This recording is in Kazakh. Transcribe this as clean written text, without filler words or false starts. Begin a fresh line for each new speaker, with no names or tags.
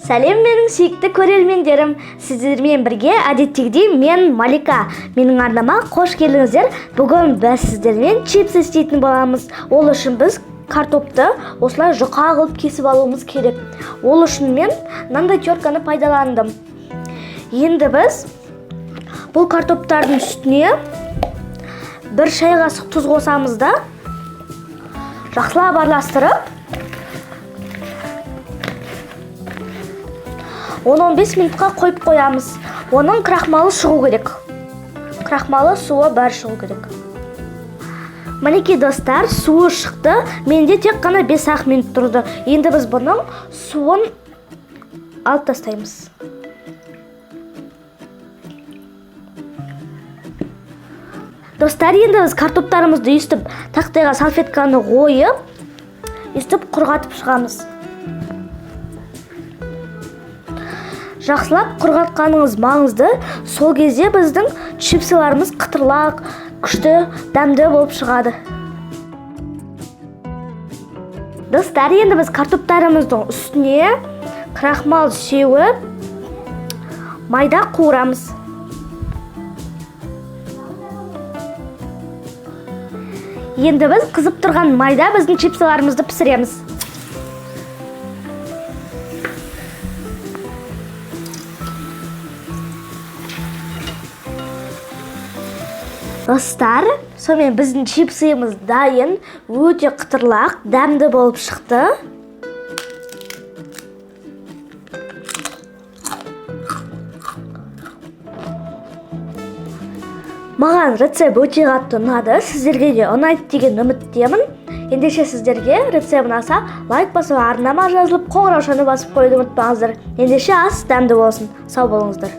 Сәлем менің сүйікті көрермендерім. Сіздермен бірге әдеттегідей мен Малика. Менің арнама қош келдіңіздер. Бүгін біз сіздермен чипс істейтін боламыз. Ол үшін біз картопты осылай жұқа қылып кесіп алуымыз керек. Ол үшін мен мынандай терканы пайдаландым. Енді біз бұл картоптардың үстіне бір шай қасық тұз қосамыз да жақсылап араластырып 10-15 минутқа қойып қоямыз. Оның крахмалы шығу керек. Крахмалы суы бәрі шығу керек. Мінекей достар, суы шықты. Менде тек қана 5-ақ минут тұрды. Енді біз бұның суын алып тастаймыз. Достар, енді біз картоптарымызды үстіп, тақтайға салфетканы қойып, үстіп құрғатып шығамыз. Жақсылап құрғатқаныңыз маңызды. Сол кезде біздің чипсыларымыз қытырлақ, күшті, дәмді болып шығады. Достар, енді біз картоптарымыздың үстіне крахмал сеуіп, майда қуырамыз. Енді біз қызып тұрған майда біздің чипсыларымызды пісіреміз. Достар, сонымен біздің чипсымыз дайын, өте қытырлақ, дәмді болып шықты. Маған рецепт өте қатты ұнады. Сіздерге де ұнайды деген үміттемін. Ендеше сіздерге рецепт ұнаса, лайк басып, арнама жазылып, қоңыраушаны басып қоюды ұмытпаңыздар. Ендеше ас дәмді болсын. Сау болыңыздар.